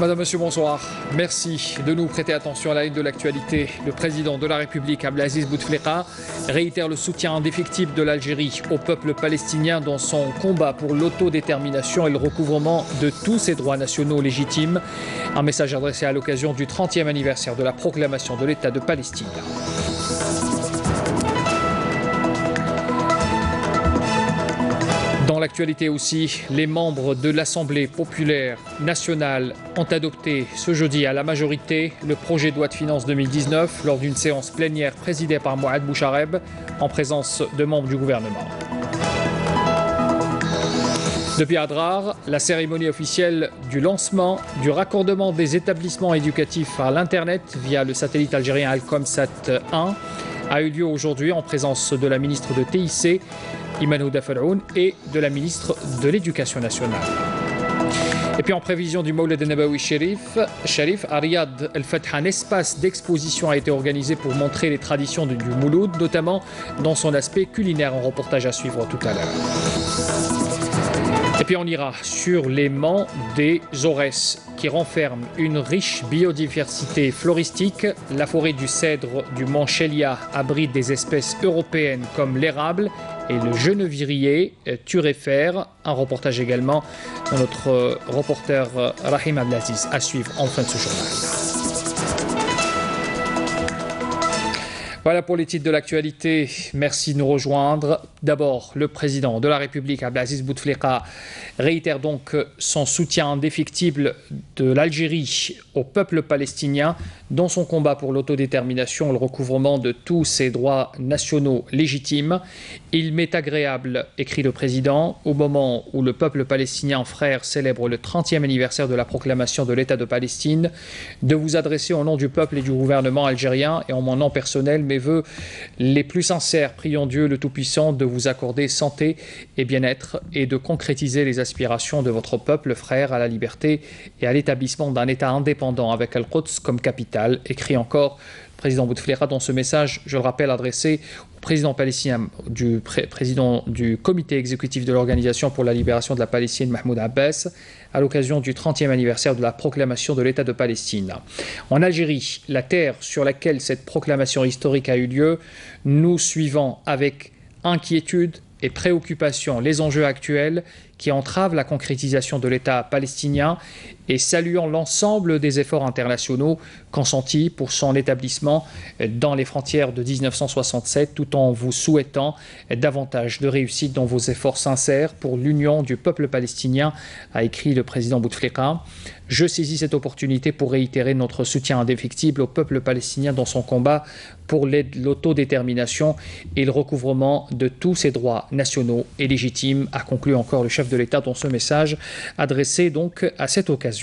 Madame, Monsieur, bonsoir. Merci de nous prêter attention à la ligne de l'actualité. Le président de la République, Abdelaziz Bouteflika, réitère le soutien indéfectible de l'Algérie au peuple palestinien dans son combat pour l'autodétermination et le recouvrement de tous ses droits nationaux légitimes. Un message adressé à l'occasion du 30e anniversaire de la proclamation de l'État de Palestine. Dans l'actualité aussi, les membres de l'Assemblée populaire nationale ont adopté ce jeudi à la majorité le projet de loi de finances 2019 lors d'une séance plénière présidée par Mohamed Bouchareb en présence de membres du gouvernement. Depuis Adrar, la cérémonie officielle du lancement du raccordement des établissements éducatifs à l'Internet via le satellite algérien Alcomsat 1 a eu lieu aujourd'hui en présence de la ministre de TIC, Iman Houda Falloun, et de la ministre de l'Éducation nationale. Et puis en prévision du Mawlid Nabawi Sharif, à Riyad El Fath, un espace d'exposition a été organisé pour montrer les traditions du Mouloud, notamment dans son aspect culinaire. Un reportage à suivre tout à l'heure. Et puis on ira sur les monts des Aurès qui renferment une riche biodiversité floristique. La forêt du cèdre du mont Chélia abrite des espèces européennes comme l'érable et le genevrier turéfère. Un reportage également de notre reporter Rahim Abdelaziz à suivre en fin de ce journal. Voilà pour les titres de l'actualité. Merci de nous rejoindre. D'abord, le président de la République, Abdelaziz Bouteflika, réitère donc son soutien indéfectible de l'Algérie au peuple palestinien dans son combat pour l'autodétermination et le recouvrement de tous ses droits nationaux légitimes. Il m'est agréable, écrit le président, au moment où le peuple palestinien frère célèbre le 30e anniversaire de la proclamation de l'État de Palestine, de vous adresser au nom du peuple et du gouvernement algérien et en mon nom personnel mes vœux les plus sincères, prions Dieu le Tout-Puissant de vous accorder santé et bien-être et de concrétiser les aspirations de votre peuple frère à la liberté et à l'établissement d'un État indépendant avec Al-Quds comme capitale, écrit encore le président Bouteflika dans ce message, je le rappelle, adressé au président palestinien, président du comité exécutif de l'Organisation pour la libération de la Palestine, Mahmoud Abbas, à l'occasion du 30e anniversaire de la proclamation de l'État de Palestine. En Algérie, la terre sur laquelle cette proclamation historique a eu lieu, nous suivons avec inquiétude et préoccupation les enjeux actuels qui entravent la concrétisation de l'État palestinien et saluant l'ensemble des efforts internationaux consentis pour son établissement dans les frontières de 1967, tout en vous souhaitant davantage de réussite dans vos efforts sincères pour l'union du peuple palestinien, a écrit le président Bouteflika. Je saisis cette opportunité pour réitérer notre soutien indéfectible au peuple palestinien dans son combat pour l'autodétermination et le recouvrement de tous ses droits nationaux et légitimes, a conclu encore le chef de l'État dans ce message adressé donc à cette occasion.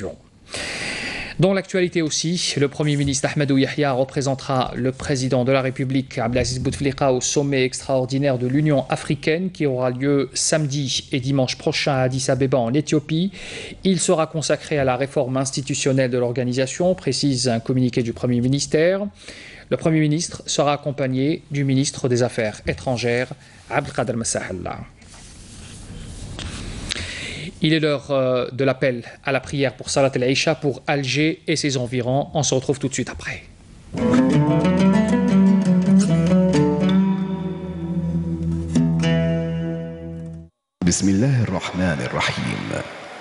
Dans l'actualité aussi, le Premier ministre Ahmadou Yahya représentera le président de la République Abdelaziz Bouteflika au sommet extraordinaire de l'Union africaine qui aura lieu samedi et dimanche prochain à Addis Abeba en Éthiopie. Il sera consacré à la réforme institutionnelle de l'organisation, précise un communiqué du Premier ministère. Le Premier ministre sera accompagné du ministre des Affaires étrangères, Abdelkader Massahalla. Il est l'heure de l'appel à la prière pour Salat al-Aïcha pour Alger et ses environs. On se retrouve tout de suite après. بسم الله الرحمن الرحيم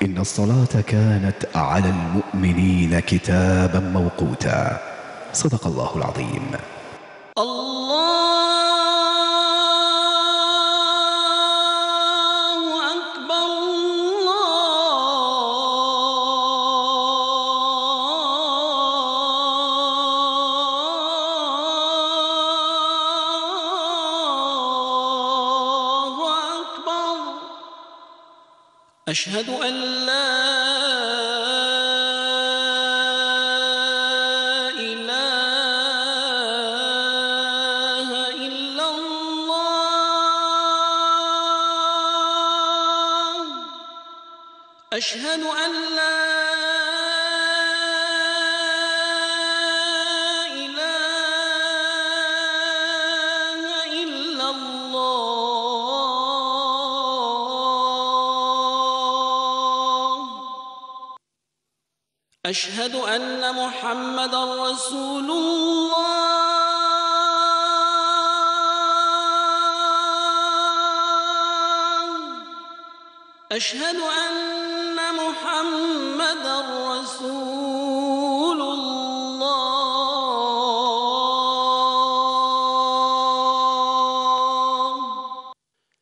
إن الصلاة كانت على المؤمنين كتابا موقوتا صدق الله العظيم. أشهد أن لا إله إلا الله أشهد أن لا إله إلا الله أشهد أن محمدا رسول الله أشهد أن محمدا رسول الله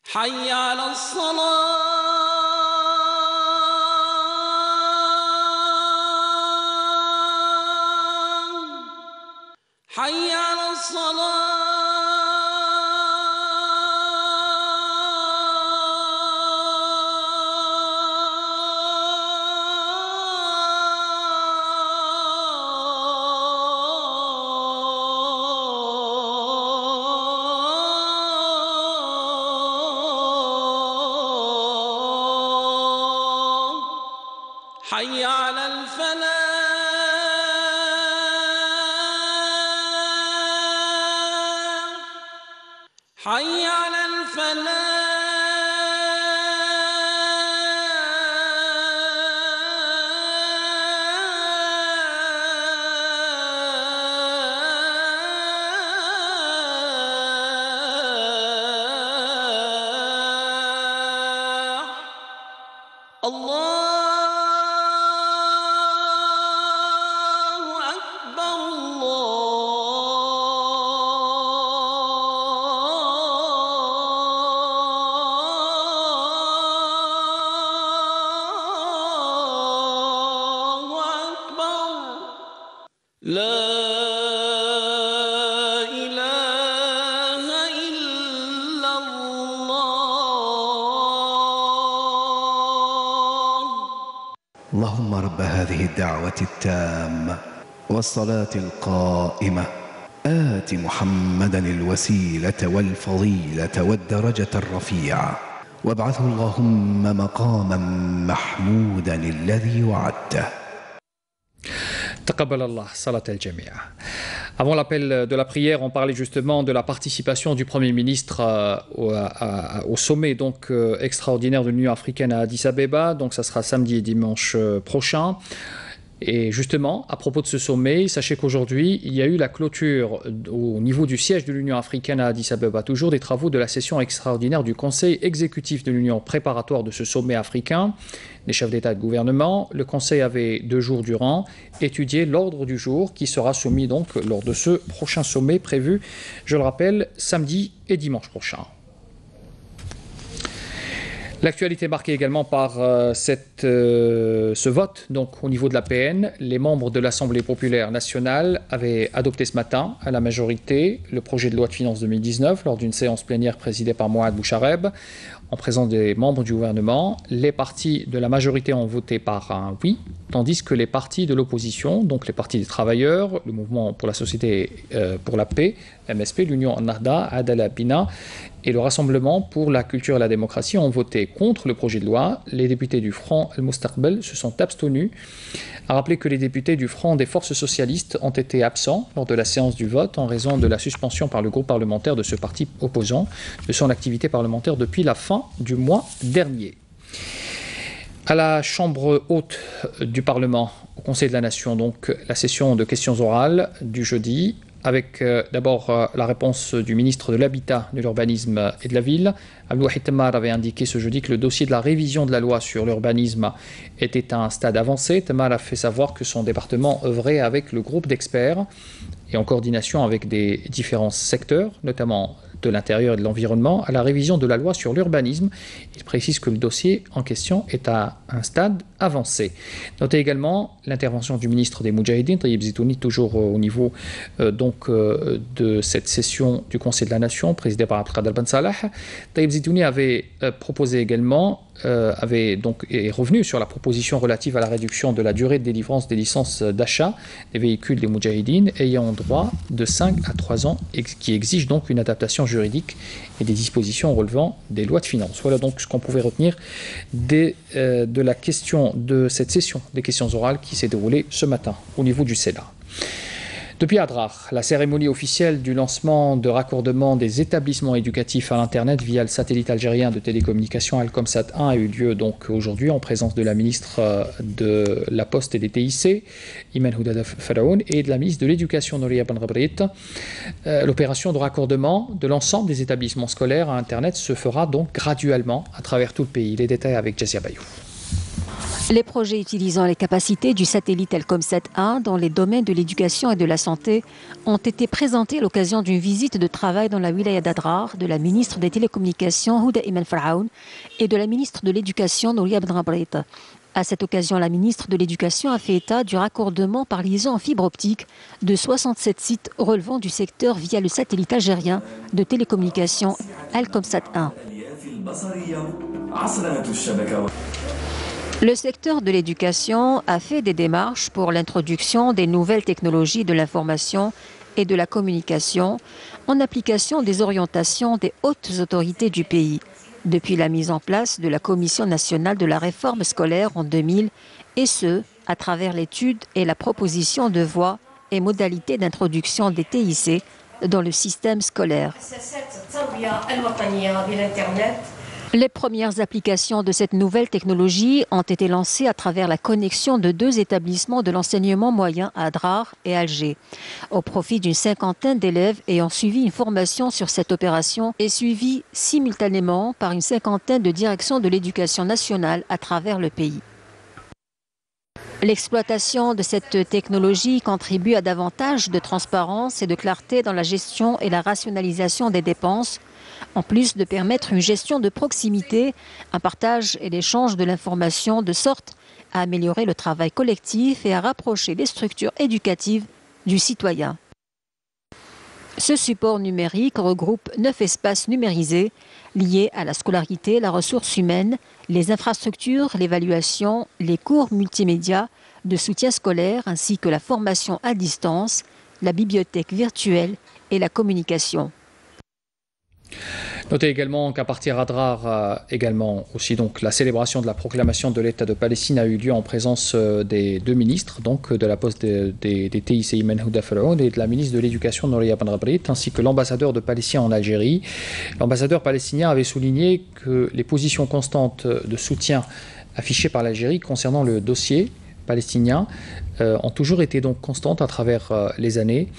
حي على الصلاة حي على الصلاة حي على الفلاح حي على الفلاح الله أكبر الله أكبر لا إله إلا الله اللهم رب هذه الدعوة التامة والصلاة القائمة آت محمدا الوسيلة والفضيلة والدرجة الرفيعة وابعثه اللهم مقاما محمودا الذي وعدته. Taqabbal Allah, salat al-jami'a. Avant l'appel de la prière, on parlait justement de la participation du Premier ministre au sommet extraordinaire de l'Union africaine à Addis Abeba. Donc ça sera samedi et dimanche prochain. Et justement, à propos de ce sommet, sachez qu'aujourd'hui, il y a eu la clôture au niveau du siège de l'Union africaine à Addis Abeba, toujours des travaux de la session extraordinaire du Conseil exécutif de l'Union préparatoire de ce sommet africain, des chefs d'État et de gouvernement. Le Conseil avait 2 jours durant étudié l'ordre du jour qui sera soumis donc lors de ce prochain sommet prévu, je le rappelle, samedi et dimanche prochain. L'actualité est marquée également par ce vote. Donc, au niveau de la PN, les membres de l'Assemblée populaire nationale avaient adopté ce matin à la majorité le projet de loi de finances 2019 lors d'une séance plénière présidée par Mohamed Bouchareb en présence des membres du gouvernement. Les partis de la majorité ont voté par un oui, tandis que les partis de l'opposition, donc les partis des travailleurs, le mouvement pour la société pour la paix, MSP, l'Union Nahda, Adala Bina et le Rassemblement pour la culture et la démocratie ont voté contre le projet de loi. Les députés du Front Al-Mustaqbal se sont abstenus. A rappelé que les députés du Front des forces socialistes ont été absents lors de la séance du vote en raison de la suspension par le groupe parlementaire de ce parti opposant de son activité parlementaire depuis la fin du mois dernier. À la Chambre haute du Parlement, au Conseil de la Nation, donc la session de questions orales du jeudi, avec d'abord la réponse du ministre de l'Habitat, de l'Urbanisme et de la Ville. Abdouahid Tammar avait indiqué ce jeudi que le dossier de la révision de la loi sur l'urbanisme était à un stade avancé. Tammar a fait savoir que son département œuvrait avec le groupe d'experts et en coordination avec des différents secteurs, notamment de l'intérieur et de l'environnement, à la révision de la loi sur l'urbanisme. Il précise que le dossier en question est à un stade avancé. Notez également l'intervention du ministre des Moudjahidines, Tayyib Zitouni, toujours au niveau de cette session du Conseil de la Nation, présidée par Abdelkader Ben Salah. Tayyib Zitouni avait proposé également, est revenu sur la proposition relative à la réduction de la durée de délivrance des licences d'achat des véhicules des Moudjahidines ayant droit de 5 à 3 ans, qui exige donc une adaptation juridique et des dispositions relevant des lois de finances. Voilà donc ce qu'on pouvait retenir de la question de cette session des questions orales qui s'est déroulée ce matin au niveau du Sénat. Depuis Adrar, la cérémonie officielle du lancement de raccordement des établissements éducatifs à l'Internet via le satellite algérien de télécommunications Alcomsat 1 a eu lieu donc aujourd'hui en présence de la ministre de la Poste et des TIC, Iman Houdada Faraoun, et de la ministre de l'Éducation, Nouria Ben Rabrit. L'opération de raccordement de l'ensemble des établissements scolaires à Internet se fera donc graduellement à travers tout le pays. Les détails avec Jazia Bayou. Les projets utilisant les capacités du satellite Alcomsat 1 dans les domaines de l'éducation et de la santé ont été présentés à l'occasion d'une visite de travail dans la wilaya d'Adrar de la ministre des Télécommunications Houda Iman Faraoun et de la ministre de l'Éducation Nouria Ben Rabrit. À cette occasion, la ministre de l'Éducation a fait état du raccordement par liaison en fibre optique de 67 sites relevant du secteur via le satellite algérien de télécommunications Alcomsat 1. Le secteur de l'éducation a fait des démarches pour l'introduction des nouvelles technologies de l'information et de la communication en application des orientations des hautes autorités du pays, depuis la mise en place de la Commission nationale de la réforme scolaire en 2000, et ce, à travers l'étude et la proposition de voies et modalités d'introduction des TIC dans le système scolaire. Les premières applications de cette nouvelle technologie ont été lancées à travers la connexion de 2 établissements de l'enseignement moyen à Adrar et Alger, au profit d'une 50aine d'élèves ayant suivi une formation sur cette opération et suivie simultanément par une 50aine de directions de l'éducation nationale à travers le pays. L'exploitation de cette technologie contribue à davantage de transparence et de clarté dans la gestion et la rationalisation des dépenses, en plus de permettre une gestion de proximité, un partage et l'échange de l'information de sorte à améliorer le travail collectif et à rapprocher les structures éducatives du citoyen. Ce support numérique regroupe 9 espaces numérisés liés à la scolarité, la ressource humaine, les infrastructures, l'évaluation, les cours multimédia de soutien scolaire ainsi que la formation à distance, la bibliothèque virtuelle et la communication. Notez également qu'à partir d'Adrar, également aussi donc la célébration de la proclamation de l'État de Palestine a eu lieu en présence des 2 ministres, donc de la Poste des TIC Iman Houdada Faraoun et de la ministre de l'Éducation Nouria Ben Rabrit, ainsi que l'ambassadeur de Palestine en Algérie. L'ambassadeur palestinien avait souligné que les positions constantes de soutien affichées par l'Algérie concernant le dossier palestiniens ont toujours été donc constantes à travers les années.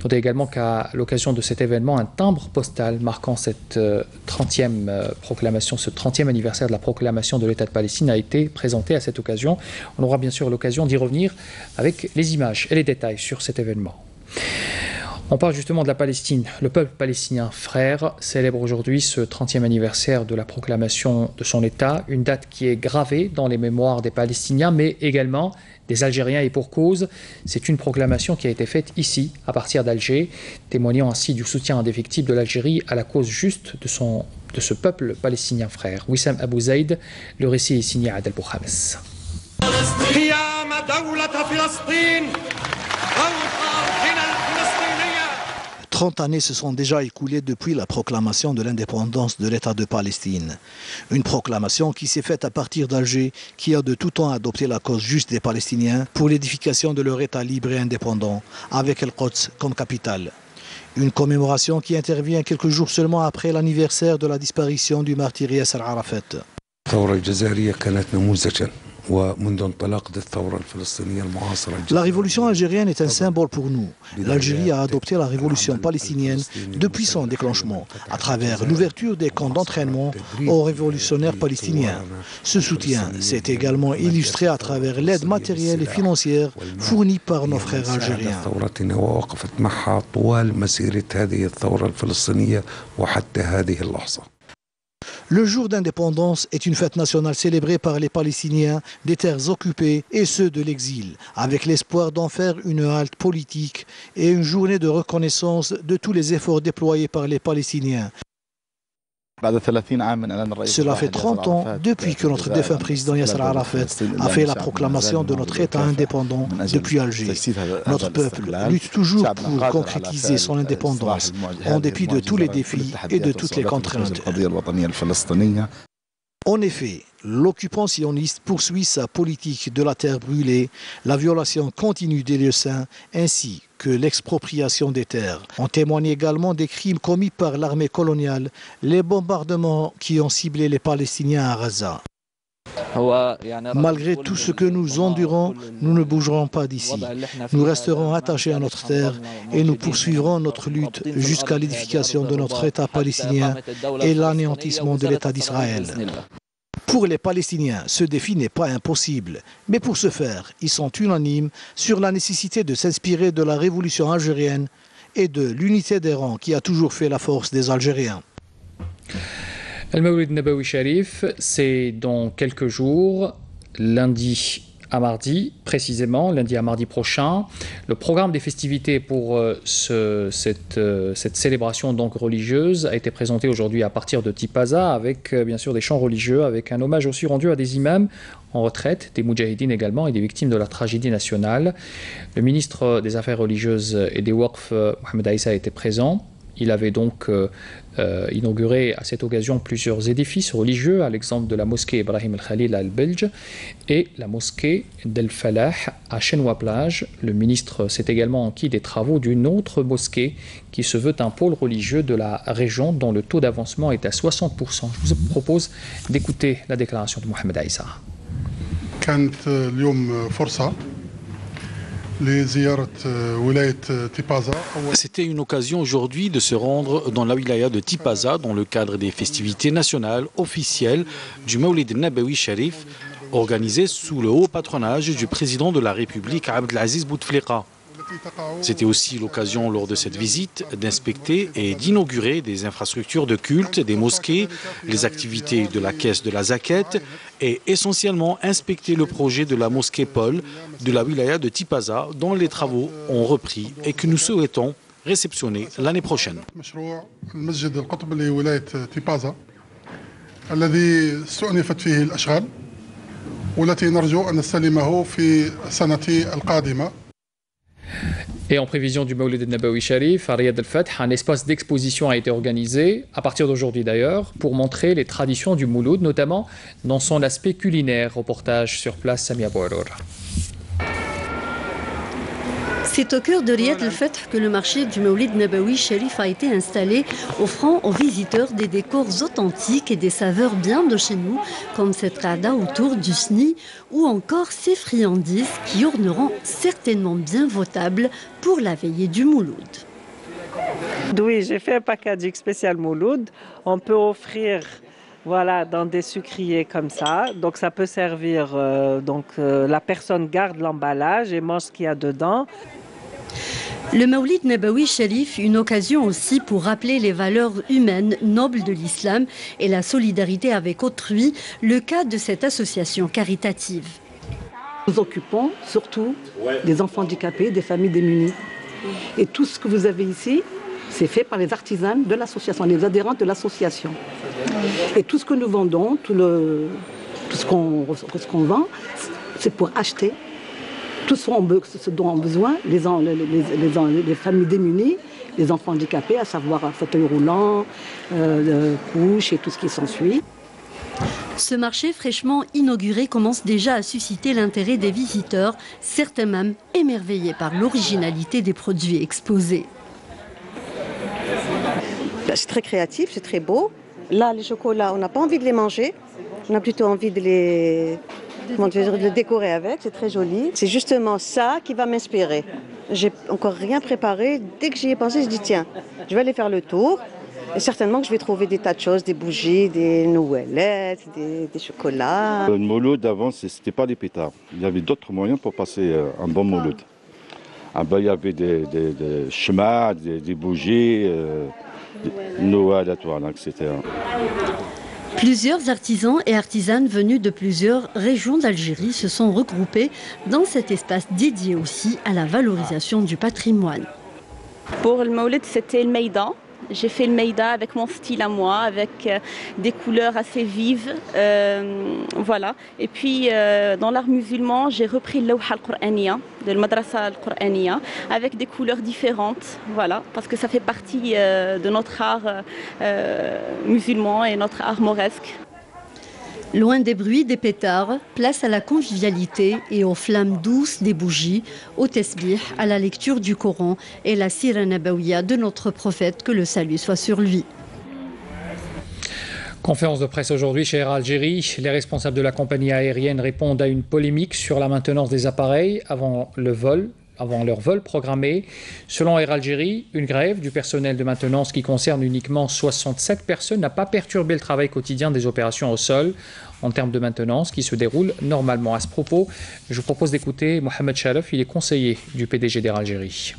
Notez également qu'à l'occasion de cet événement, un timbre postal marquant cette 30e proclamation, ce 30e anniversaire de la proclamation de l'État de Palestine a été présenté à cette occasion. On aura bien sûr l'occasion d'y revenir avec les images et les détails sur cet événement. On parle justement de la Palestine. Le peuple palestinien frère célèbre aujourd'hui ce 30e anniversaire de la proclamation de son État, une date qui est gravée dans les mémoires des Palestiniens, mais également des Algériens, et pour cause. C'est une proclamation qui a été faite ici, à partir d'Alger, témoignant ainsi du soutien indéfectible de l'Algérie à la cause juste de ce peuple palestinien frère. Wissam Abou Zaid, le récit est signé à Adel Bouhames. 30 années se sont déjà écoulées depuis la proclamation de l'indépendance de l'État de Palestine. Une proclamation qui s'est faite à partir d'Alger, qui a de tout temps adopté la cause juste des Palestiniens pour l'édification de leur État libre et indépendant, avec El-Quds comme capitale. Une commémoration qui intervient quelques jours seulement après l'anniversaire de la disparition du martyr Yasser Arafat. La révolution algérienne est un symbole pour nous. L'Algérie a adopté la révolution palestinienne depuis son déclenchement, à travers l'ouverture des camps d'entraînement aux révolutionnaires palestiniens. Ce soutien s'est également illustré à travers l'aide matérielle et financière fournie par nos frères algériens. Le jour d'indépendance est une fête nationale célébrée par les Palestiniens des terres occupées et ceux de l'exil, avec l'espoir d'en faire une halte politique et une journée de reconnaissance de tous les efforts déployés par les Palestiniens. Cela fait 30 ans depuis que notre défunt président Yasser Arafat a fait la proclamation de notre État indépendant depuis Alger. Notre peuple lutte toujours pour concrétiser son indépendance, en dépit de tous les défis et de toutes les contraintes. En effet, l'occupant sioniste poursuit sa politique de la terre brûlée, la violation continue des lieux saints, ainsi que l'expropriation des terres. On témoigne également des crimes commis par l'armée coloniale, les bombardements qui ont ciblé les Palestiniens à Gaza. Malgré tout ce que nous endurons, nous ne bougerons pas d'ici. Nous resterons attachés à notre terre et nous poursuivrons notre lutte jusqu'à l'édification de notre État palestinien et l'anéantissement de l'État d'Israël. Pour les Palestiniens, ce défi n'est pas impossible. Mais pour ce faire, ils sont unanimes sur la nécessité de s'inspirer de la révolution algérienne et de l'unité des rangs qui a toujours fait la force des Algériens. El Mawlid Nabawi Sharif, c'est dans quelques jours, lundi à mardi, précisément, lundi à mardi prochain. Le programme des festivités pour cette célébration donc religieuse a été présenté aujourd'hui à partir de Tipaza avec bien sûr des chants religieux, avec un hommage aussi rendu à des imams en retraite, des moudjahidines également et des victimes de la tragédie nationale. Le ministre des Affaires religieuses et des Waqf, Mohamed Aïssa, était présent. Il avait donc inauguré à cette occasion plusieurs édifices religieux, à l'exemple de la mosquée Ibrahim el-Khalil à Al-Belj et la mosquée d'El Falah à Chenois-Plage. Le ministre s'est également enquis des travaux d'une autre mosquée qui se veut un pôle religieux de la région dont le taux d'avancement est à 60%. Je vous propose d'écouter la déclaration de Mohamed Aïssa. C'était une occasion aujourd'hui de se rendre dans la wilaya de Tipaza dans le cadre des festivités nationales officielles du Mawlid Nabawi Sharif organisées sous le haut patronage du président de la République Abdelaziz Bouteflika. C'était aussi l'occasion lors de cette visite d'inspecter et d'inaugurer des infrastructures de culte, des mosquées, les activités de la caisse de la Zakat et essentiellement inspecter le projet de la mosquée Paul de la wilaya de Tipaza dont les travaux ont repris et que nous souhaitons réceptionner l'année prochaine. Et en prévision du Mawlid Nabawi Sharif, à Riyad al-Fath, un espace d'exposition a été organisé, à partir d'aujourd'hui d'ailleurs, pour montrer les traditions du Mouloud, notamment dans son aspect culinaire. Reportage sur place, Samia Bouarour. C'est au cœur de Riyad al-Fath que le marché du Mawlid Nabawi Sharif a été installé, offrant aux visiteurs des décors authentiques et des saveurs bien de chez nous, comme cette rada autour du sni ou encore ces friandises qui orneront certainement bien vos tables pour la veillée du Mouloud. Oui, j'ai fait un packaging spécial Mouloud. On peut offrir dans des sucriers comme ça. Donc ça peut servir, la personne garde l'emballage et mange ce qu'il y a dedans. Le Mawlid Nabawi Sharif, une occasion aussi pour rappeler les valeurs humaines nobles de l'islam et la solidarité avec autrui, le cas de cette association caritative. Nous occupons surtout des enfants handicapés, des familles démunies. Et tout ce que vous avez ici, c'est fait par les artisans de l'association, les adhérents de l'association. Et tout ce que nous vendons, tout ce qu'on vend, c'est pour acheter tout ce dont ont besoin les familles démunies, les enfants handicapés, à savoir fauteuil roulant, couches et tout ce qui s'ensuit. Ce marché fraîchement inauguré commence déjà à susciter l'intérêt des visiteurs, certains même émerveillés par l'originalité des produits exposés. C'est très créatif, c'est très beau. Là, les chocolats, on n'a pas envie de les manger, on a plutôt envie de les décorer avec, c'est très joli. C'est justement ça qui va m'inspirer. J'ai encore rien préparé. Dès que j'y ai pensé, je dis tiens, je vais aller faire le tour. Et certainement que je vais trouver des tas de choses, des bougies, des nouellettes, des chocolats. Le mouloud avant, c'était pas des pétards. Il y avait d'autres moyens pour passer un bon mouloud. Il y avait des chemins, des bougies, Noël, etc. Plusieurs artisans et artisanes venus de plusieurs régions d'Algérie se sont regroupés dans cet espace dédié aussi à la valorisation du patrimoine. Pour le Mawlid, c'était le Maïda. J'ai fait le Maïda avec mon style à moi, avec des couleurs assez vives. Et puis, dans l'art musulman, j'ai repris le Lawha al-Qur'aniya, de la Madrasa al-Qur'aniya, avec des couleurs différentes. Parce que ça fait partie de notre art musulman et notre art mauresque. Loin des bruits des pétards, place à la convivialité et aux flammes douces des bougies, au tesbih, à la lecture du Coran et la sira nabawiya de notre prophète, que le salut soit sur lui. Conférence de presse aujourd'hui chez Air Algérie. Les responsables de la compagnie aérienne répondent à une polémique sur la maintenance des appareils avant leur vol programmé. Selon Air Algérie, une grève du personnel de maintenance qui concerne uniquement 67 personnes n'a pas perturbé le travail quotidien des opérations au sol en termes de maintenance qui se déroulent normalement. À ce propos, je vous propose d'écouter Mohamed Sharaf, il est conseiller du PDG d'Air Algérie.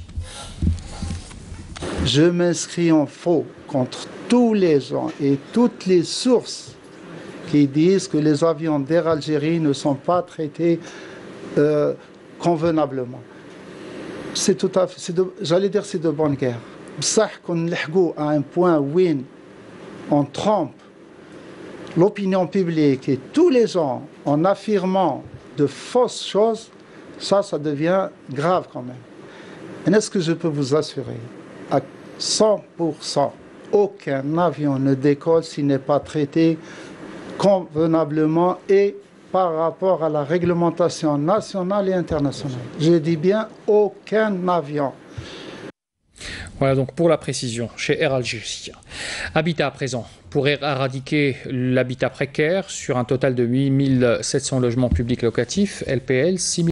Je m'inscris en faux contre tous les gens et toutes les sources qui disent que les avions d'Air Algérie ne sont pas traités convenablement. C'est tout à fait, j'allais dire, c'est de bonne guerre. Ça qu'on arrive à un point où on trompe l'opinion publique et tous les gens en affirmant de fausses choses, ça devient grave quand même. Et est-ce que je peux vous assurer, à 100%, aucun avion ne décolle s'il n'est pas traité convenablement et par rapport à la réglementation nationale et internationale. Je dis bien aucun avion. Voilà donc pour la précision chez Air Algérie. Habitat à présent. Pour éradiquer l'habitat précaire sur un total de 8700 logements publics locatifs, LPL, 6 000